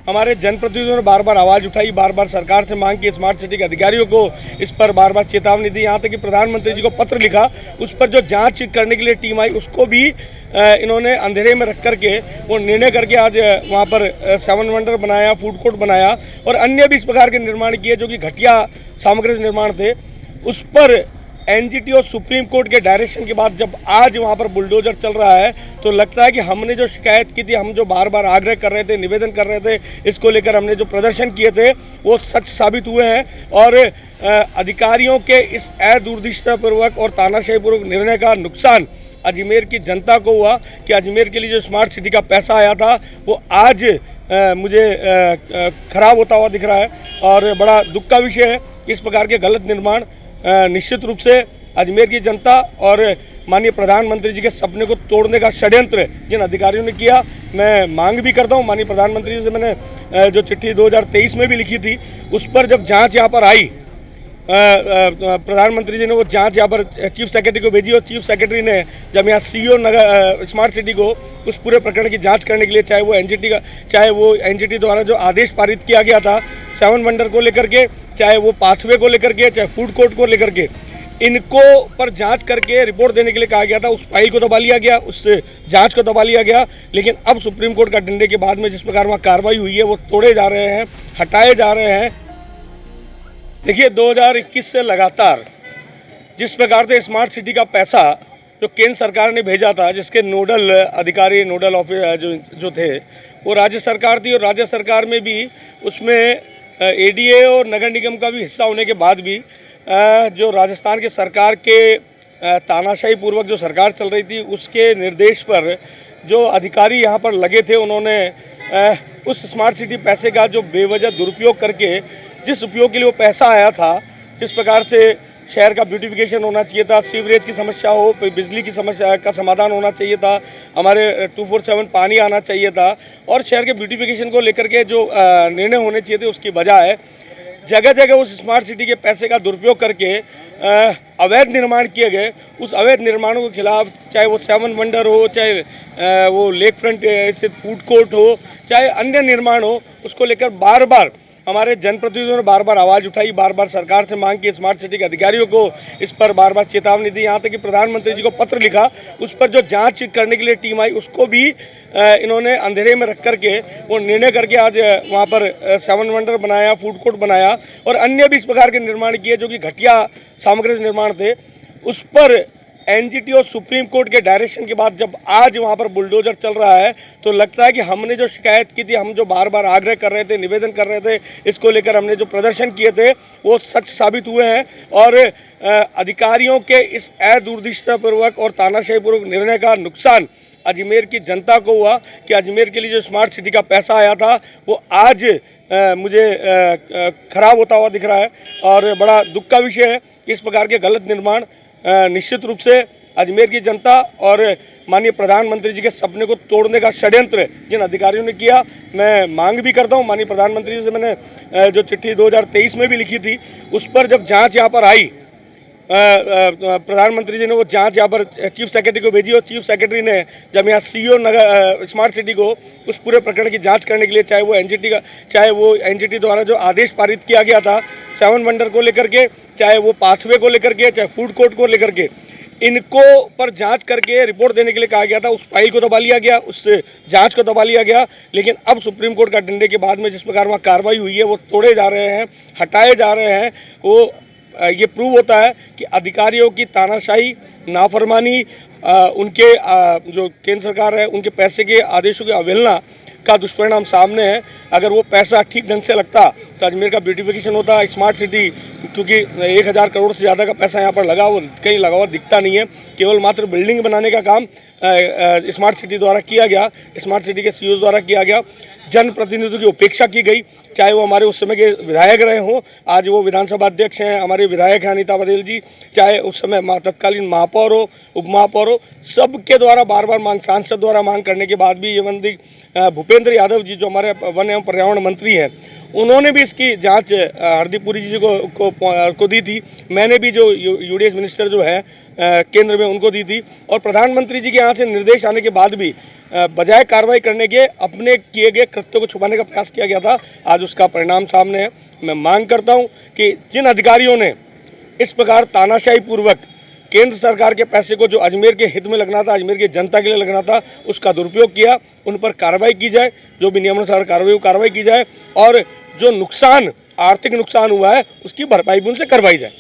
हमारे जनप्रतिनिधियों ने बार बार आवाज़ उठाई, बार बार सरकार से मांग की, स्मार्ट सिटी के अधिकारियों को इस पर बार बार चेतावनी दी, यहाँ तक कि प्रधानमंत्री जी को पत्र लिखा। उस पर जो जांच करने के लिए टीम आई उसको भी इन्होंने अंधेरे में रख करके वो निर्णय करके आज वहाँ पर 7 वंडर बनाया, फूड कोर्ट बनाया और अन्य भी इस प्रकार के निर्माण किए जो कि घटिया सामग्री से निर्माण थे। उस पर एनजीटी और सुप्रीम कोर्ट के डायरेक्शन के बाद जब आज वहाँ पर बुलडोजर चल रहा है तो लगता है कि हमने जो शिकायत की थी, हम जो बार बार आग्रह कर रहे थे, निवेदन कर रहे थे, इसको लेकर हमने जो प्रदर्शन किए थे वो सच साबित हुए हैं। और अधिकारियों के इस दूरदृष्टिपूर्वक और तानाशाहीपूर्वक निर्णय का नुकसान अजमेर की जनता को हुआ कि अजमेर के लिए जो स्मार्ट सिटी का पैसा आया था वो आज मुझे खराब होता हुआ दिख रहा है और बड़ा दुख का विषय है। इस प्रकार के गलत निर्माण निश्चित रूप से अजमेर की जनता और माननीय प्रधानमंत्री जी के सपने को तोड़ने का षड्यंत्र जिन अधिकारियों ने किया, मैं मांग भी करता हूं। माननीय प्रधानमंत्री जी से मैंने जो चिट्ठी 2023 में भी लिखी थी, उस पर जब जांच यहां पर आई, प्रधानमंत्री जी ने वो जांच यहाँ पर चीफ सेक्रेटरी को भेजी और चीफ सेक्रेटरी ने जब यहाँ सीईओ नगर स्मार्ट सिटी को उस पूरे प्रकरण की जांच करने के लिए, चाहे वो एनजीटी द्वारा जो आदेश पारित किया गया था 7 वंडर को लेकर के, चाहे वो पाथवे को लेकर के, चाहे फूड कोर्ट को लेकर के, इनको पर जांच करके रिपोर्ट देने के लिए कहा गया था। उस फाइल को दबा लिया गया, उस जांच को दबा लिया गया। लेकिन अब सुप्रीम कोर्ट का डंडे के बाद में जिस प्रकार वहाँ कार्रवाई हुई है वो तोड़े जा रहे हैं, हटाए जा रहे हैं। देखिए 2021 से लगातार जिस प्रकार से स्मार्ट सिटी का पैसा जो केंद्र सरकार ने भेजा था, जिसके नोडल अधिकारी, नोडल ऑफिसर जो थे वो राज्य सरकार थी और राज्य सरकार में भी उसमें एडीए और नगर निगम का भी हिस्सा होने के बाद भी जो राजस्थान के सरकार के तानाशाही पूर्वक जो सरकार चल रही थी उसके निर्देश पर जो अधिकारी यहाँ पर लगे थे, उन्होंने उस स्मार्ट सिटी पैसे का जो बेवजह दुरुपयोग करके, जिस उपयोग के लिए वो पैसा आया था, जिस प्रकार से शहर का ब्यूटिफिकेशन होना चाहिए था, सीवरेज की समस्या हो, बिजली की समस्या का समाधान होना चाहिए था, हमारे 24/7 पानी आना चाहिए था और शहर के ब्यूटिफिकेशन को लेकर के जो निर्णय होने चाहिए थे उसकी बजाय जगह जगह उस स्मार्ट सिटी के पैसे का दुरुपयोग करके अवैध निर्माण किए गए। उस अवैध निर्माणों के खिलाफ, चाहे वो 7 वंडर हो, चाहे वो लेक फ्रंट स्थित फूड कोर्ट हो, चाहे अन्य निर्माण हो, उसको लेकर बार बार हमारे जनप्रतिनिधियों ने बार बार आवाज़ उठाई, बार बार सरकार से मांग की, स्मार्ट सिटी के अधिकारियों को इस पर बार बार चेतावनी दी, यहाँ तक कि प्रधानमंत्री जी को पत्र लिखा। उस पर जो जांच करने के लिए टीम आई उसको भी इन्होंने अंधेरे में रख करके वो निर्णय करके आज वहाँ पर 7 वंडर बनाया, फूड कोर्ट बनाया और अन्य भी इस प्रकार के निर्माण किए जो कि घटिया सामग्री से निर्माण थे। उस पर एनजीटी और सुप्रीम कोर्ट के डायरेक्शन के बाद जब आज वहाँ पर बुलडोजर चल रहा है तो लगता है कि हमने जो शिकायत की थी, हम जो बार बार आग्रह कर रहे थे, निवेदन कर रहे थे, इसको लेकर हमने जो प्रदर्शन किए थे वो सच साबित हुए हैं। और अधिकारियों के इस दूरदृष्टिपूर्वक और तानाशाहीपूर्वक निर्णय का नुकसान अजमेर की जनता को हुआ कि अजमेर के लिए जो स्मार्ट सिटी का पैसा आया था वो आज मुझे खराब होता हुआ दिख रहा है और बड़ा दुख का विषय है कि इस प्रकार के गलत निर्माण निश्चित रूप से अजमेर की जनता और माननीय प्रधानमंत्री जी के सपने को तोड़ने का षड्यंत्र जिन अधिकारियों ने किया, मैं मांग भी करता हूं। माननीय प्रधानमंत्री जी से मैंने जो चिट्ठी 2023 में भी लिखी थी, उस पर जब जांच यहां पर आई, प्रधानमंत्री जी ने वो जांच यहाँ पर चीफ सेक्रेटरी को भेजी और चीफ सेक्रेटरी ने जब यहाँ सीईओ नगर स्मार्ट सिटी को उस पूरे प्रकरण की जांच करने के लिए, चाहे वो एनजीटी द्वारा जो आदेश पारित किया गया था 7 वंडर को लेकर के, चाहे वो पाथवे को लेकर के, चाहे फूड कोर्ट को लेकर के, इनको पर जांच करके रिपोर्ट देने के लिए कहा गया था। उस फाइल को दबा लिया गया, उस जांच को दबा लिया गया। लेकिन अब सुप्रीम कोर्ट का डंडे के बाद में जिस प्रकार वहाँ कार्रवाई हुई है वो तोड़े जा रहे हैं, हटाए जा रहे हैं। वो ये प्रूव होता है कि अधिकारियों की तानाशाही, नाफरमानी, उनके जो केंद्र सरकार है उनके पैसे के आदेशों की अवहेलना का दुष्परिणाम सामने है। अगर वो पैसा ठीक ढंग से लगता तो अजमेर का ब्यूटिफिकेशन होता, स्मार्ट सिटी, क्योंकि 1000 करोड़ से ज़्यादा का पैसा यहाँ पर लगा, वो कहीं लगा हुआ दिखता नहीं है। केवल मात्र बिल्डिंग बनाने का काम स्मार्ट सिटी द्वारा किया गया, स्मार्ट सिटी के सीईओ द्वारा किया गया। जनप्रतिनिधियों की उपेक्षा की गई, चाहे वो हमारे उस समय के विधायक रहे हों, आज वो विधानसभा अध्यक्ष हैं, हमारे विधायक हैं अनीता बघेल जी, चाहे उस समय तत्कालीन महापौर हो, उप महापौर हो, सबके द्वारा बार बार मांग, सांसद द्वारा मांग करने के बाद भी ये मंत्री भूपेंद्र यादव जी जो हमारे वन एवं पर्यावरण मंत्री हैं, उन्होंने भी इसकी जांच हरदीप पुरी जी को दी थी। मैंने भी जो यूडीएस मिनिस्टर जो है केंद्र में उनको दी थी और प्रधानमंत्री जी के यहाँ से निर्देश आने के बाद भी बजाय कार्रवाई करने के अपने किए गए कृत्यों को छुपाने का प्रयास किया गया था। आज उसका परिणाम सामने है। मैं मांग करता हूं कि जिन अधिकारियों ने इस प्रकार तानाशाही पूर्वक केंद्र सरकार के पैसे को जो अजमेर के हित में लगना था, अजमेर की जनता के लिए लगना था, उसका दुरुपयोग किया, उन पर कार्रवाई की जाए। जो भी नियमानुसार कार्रवाई की जाए और जो नुकसान, आर्थिक नुकसान हुआ है, उसकी भरपाई भी उनसे करवाई जाए।